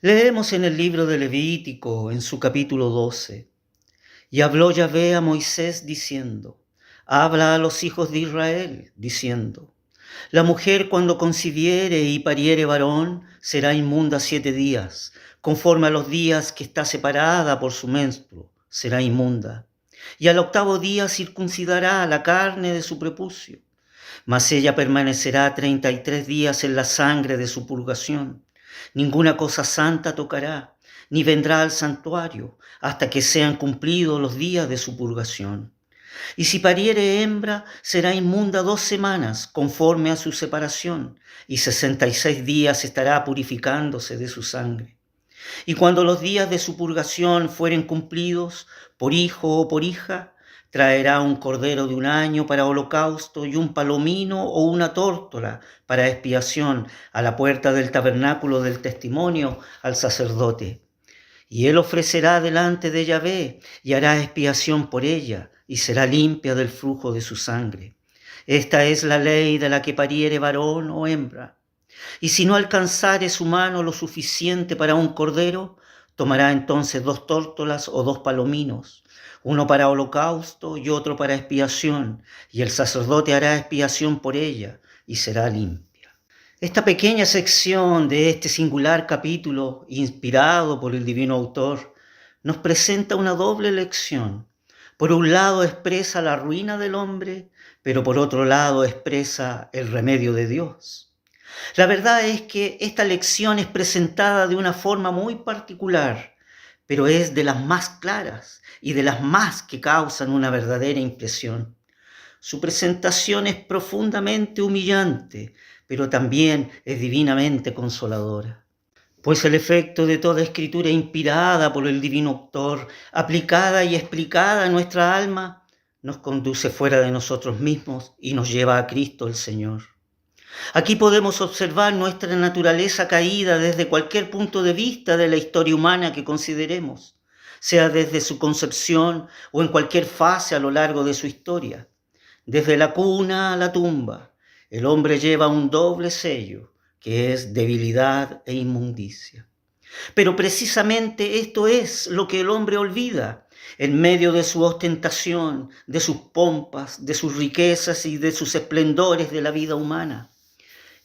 Leemos en el libro de Levítico, en su capítulo 12, y habló Yahvé a Moisés diciendo, habla a los hijos de Israel, diciendo, la mujer cuando concibiere y pariere varón será inmunda 7 días, conforme a los días que está separada por su menstruo, será inmunda. Y al 8º día circuncidará la carne de su prepucio, mas ella permanecerá 33 días en la sangre de su purgación. Ninguna cosa santa tocará, ni vendrá al santuario, hasta que sean cumplidos los días de su purgación. Y si pariere hembra, será inmunda 2 semanas, conforme a su separación, y 66 días estará purificándose de su sangre. Y cuando los días de su purgación fueren cumplidos, por hijo o por hija, traerá un cordero de 1 año para holocausto y un palomino o una tórtola para expiación a la puerta del tabernáculo del testimonio al sacerdote. Y él ofrecerá delante de Yahvé y hará expiación por ella y será limpia del flujo de su sangre. Esta es la ley de la que pariere varón o hembra. Y si no alcanzare su mano lo suficiente para un cordero, tomará entonces 2 tórtolas o 2 palominos, uno para holocausto y otro para expiación, y el sacerdote hará expiación por ella y será limpia. Esta pequeña sección de este singular capítulo, inspirado por el divino autor, nos presenta una doble lección. Por un lado expresa la ruina del hombre, pero por otro lado expresa el remedio de Dios. La verdad es que esta lección es presentada de una forma muy particular, pero es de las más claras y de las más que causan una verdadera impresión. Su presentación es profundamente humillante, pero también es divinamente consoladora. Pues el efecto de toda escritura inspirada por el divino autor, aplicada y explicada a nuestra alma, nos conduce fuera de nosotros mismos y nos lleva a Cristo el Señor. Aquí podemos observar nuestra naturaleza caída desde cualquier punto de vista de la historia humana que consideremos, sea desde su concepción o en cualquier fase a lo largo de su historia. Desde la cuna a la tumba, el hombre lleva un doble sello, que es debilidad e inmundicia. Pero precisamente esto es lo que el hombre olvida en medio de su ostentación, de sus pompas, de sus riquezas y de sus esplendores de la vida humana.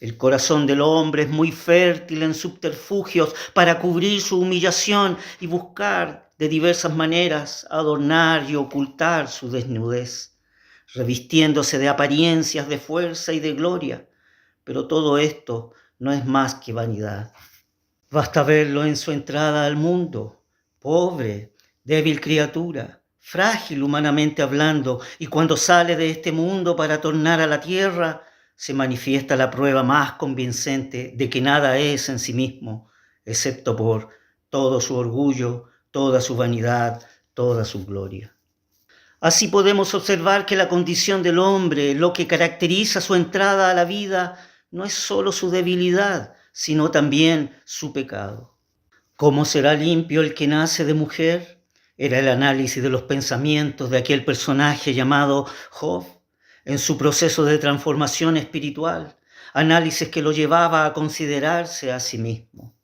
El corazón del hombre es muy fértil en subterfugios para cubrir su humillación y buscar de diversas maneras adornar y ocultar su desnudez, revistiéndose de apariencias de fuerza y de gloria. Pero todo esto no es más que vanidad. Basta verlo en su entrada al mundo, pobre, débil criatura, frágil humanamente hablando, y cuando sale de este mundo para tornar a la tierra, se manifiesta la prueba más convincente de que nada es en sí mismo, excepto por todo su orgullo, toda su vanidad, toda su gloria. Así podemos observar que la condición del hombre, lo que caracteriza su entrada a la vida, no es solo su debilidad, sino también su pecado. ¿Cómo será limpio el que nace de mujer? Era el análisis de los pensamientos de aquel personaje llamado Job en su proceso de transformación espiritual, análisis que lo llevaba a considerarse a sí mismo.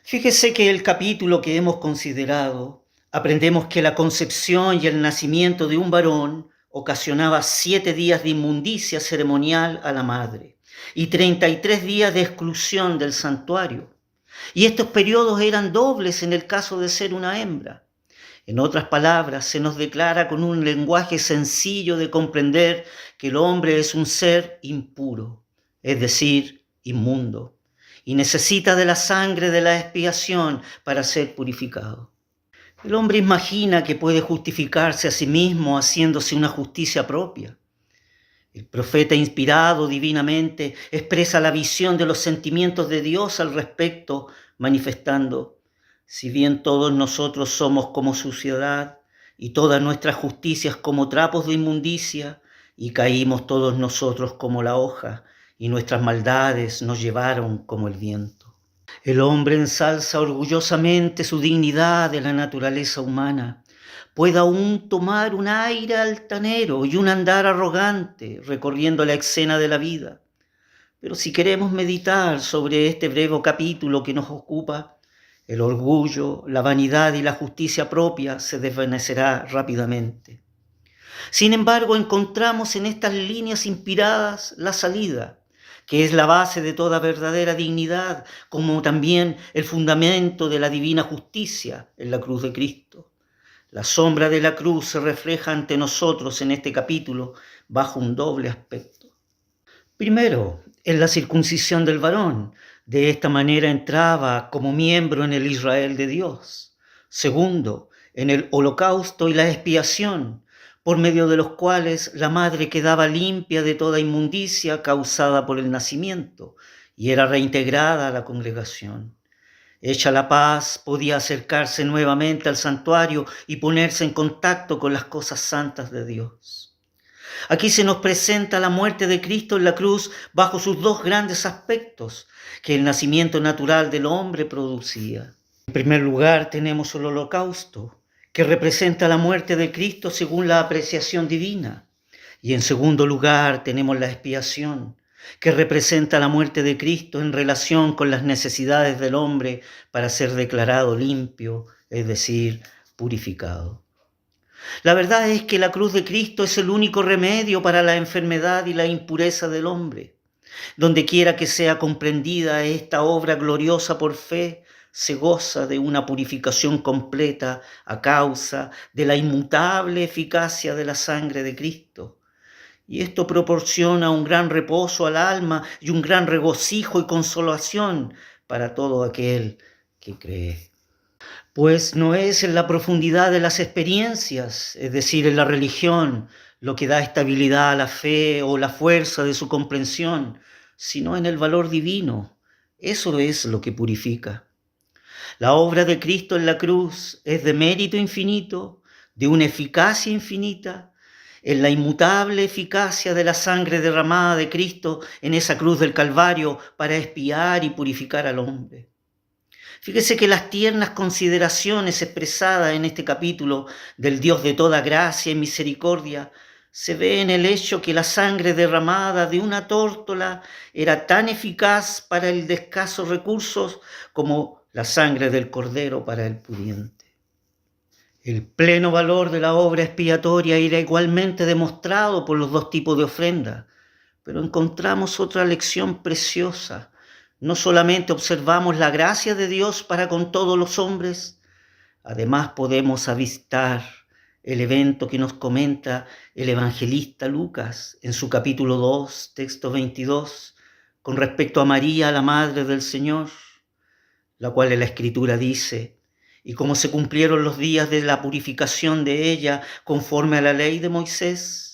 Fíjese que el capítulo que hemos considerado, aprendemos que la concepción y el nacimiento de un varón ocasionaba 7 días de inmundicia ceremonial a la madre y 33 días de exclusión del santuario. Y estos periodos eran dobles en el caso de ser una hembra. En otras palabras, se nos declara con un lenguaje sencillo de comprender que el hombre es un ser impuro, es decir, inmundo, y necesita de la sangre de la expiación para ser purificado. El hombre imagina que puede justificarse a sí mismo haciéndose una justicia propia. El profeta inspirado divinamente expresa la visión de los sentimientos de Dios al respecto, manifestando: si bien todos nosotros somos como suciedad y todas nuestras justicias como trapos de inmundicia, y caímos todos nosotros como la hoja, y nuestras maldades nos llevaron como el viento. El hombre ensalza orgullosamente su dignidad de la naturaleza humana. Puede aún tomar un aire altanero y un andar arrogante recorriendo la escena de la vida. Pero si queremos meditar sobre este breve capítulo que nos ocupa, El orgullo, la vanidad y la justicia propia se desvanecerá rápidamente. Sin embargo, encontramos en estas líneas inspiradas la salida, que es la base de toda verdadera dignidad, como también el fundamento de la divina justicia en la cruz de Cristo. La sombra de la cruz se refleja ante nosotros en este capítulo bajo un doble aspecto. Primero, en la circuncisión del varón. De esta manera entraba como miembro en el Israel de Dios. Segundo, en el holocausto y la expiación, por medio de los cuales la madre quedaba limpia de toda inmundicia causada por el nacimiento y era reintegrada a la congregación. Hecha la paz, podía acercarse nuevamente al santuario y ponerse en contacto con las cosas santas de Dios. Aquí se nos presenta la muerte de Cristo en la cruz bajo sus dos grandes aspectos que el nacimiento natural del hombre producía. En primer lugar tenemos el holocausto, que representa la muerte de Cristo según la apreciación divina. Y en segundo lugar tenemos la expiación, que representa la muerte de Cristo en relación con las necesidades del hombre para ser declarado limpio, es decir, purificado. La verdad es que la cruz de Cristo es el único remedio para la enfermedad y la impureza del hombre. Donde quiera que sea comprendida esta obra gloriosa por fe, se goza de una purificación completa a causa de la inmutable eficacia de la sangre de Cristo. Y esto proporciona un gran reposo al alma y un gran regocijo y consolación para todo aquel que cree. Pues no es en la profundidad de las experiencias, es decir, en la religión, lo que da estabilidad a la fe o la fuerza de su comprensión, sino en el valor divino. Eso es lo que purifica. La obra de Cristo en la cruz es de mérito infinito, de una eficacia infinita, en la inmutable eficacia de la sangre derramada de Cristo en esa cruz del Calvario para expiar y purificar al hombre. Fíjese que las tiernas consideraciones expresadas en este capítulo del Dios de toda gracia y misericordia se ve en el hecho que la sangre derramada de una tórtola era tan eficaz para el de escasos recursos como la sangre del cordero para el pudiente. El pleno valor de la obra expiatoria era igualmente demostrado por los dos tipos de ofrenda, pero encontramos otra lección preciosa. No solamente observamos la gracia de Dios para con todos los hombres, además podemos avistar el evento que nos comenta el evangelista Lucas en su capítulo 2, texto 22, con respecto a María, la madre del Señor, la cual en la Escritura dice: y como se cumplieron los días de la purificación de ella conforme a la ley de Moisés.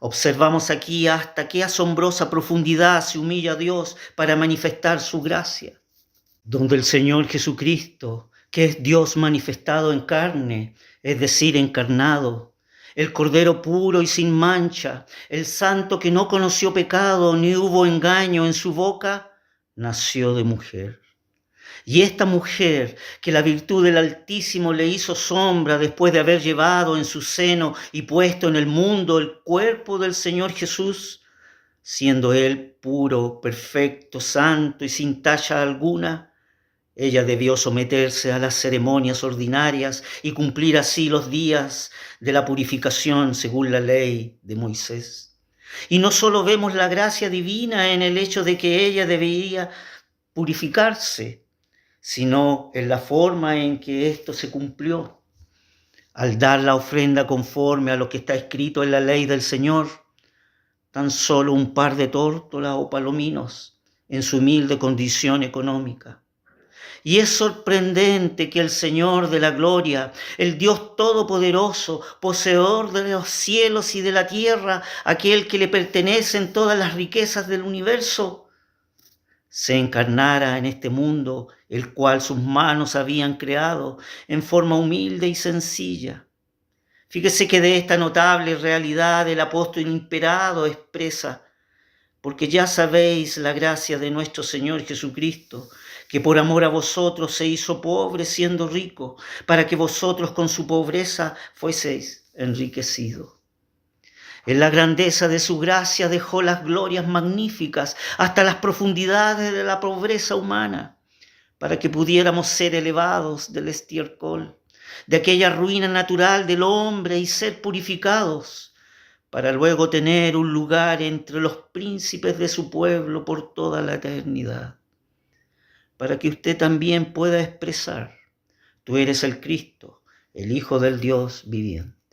Observamos aquí hasta qué asombrosa profundidad se humilla a Dios para manifestar su gracia. Donde el Señor Jesucristo, que es Dios manifestado en carne, es decir, encarnado, el Cordero puro y sin mancha, el Santo que no conoció pecado ni hubo engaño en su boca, nació de mujer. Y esta mujer, que la virtud del Altísimo le hizo sombra después de haber llevado en su seno y puesto en el mundo el cuerpo del Señor Jesús, siendo Él puro, perfecto, santo y sin tacha alguna, ella debió someterse a las ceremonias ordinarias y cumplir así los días de la purificación según la ley de Moisés. Y no solo vemos la gracia divina en el hecho de que ella debía purificarse, sino en la forma en que esto se cumplió. Al dar la ofrenda conforme a lo que está escrito en la ley del Señor, tan solo un par de tórtolas o palominos en su humilde condición económica. Y es sorprendente que el Señor de la gloria, el Dios todopoderoso, poseedor de los cielos y de la tierra, aquel que le pertenecen todas las riquezas del universo, se encarnara en este mundo, el cual sus manos habían creado en forma humilde y sencilla. Fíjese que de esta notable realidad el apóstol inspirado expresa: porque ya sabéis la gracia de nuestro Señor Jesucristo, que por amor a vosotros se hizo pobre siendo rico, para que vosotros con su pobreza fueseis enriquecidos. En la grandeza de su gracia dejó las glorias magníficas hasta las profundidades de la pobreza humana, para que pudiéramos ser elevados del estiércol, de aquella ruina natural del hombre y ser purificados, para luego tener un lugar entre los príncipes de su pueblo por toda la eternidad, para que usted también pueda expresar: tú eres el Cristo, el Hijo del Dios viviente.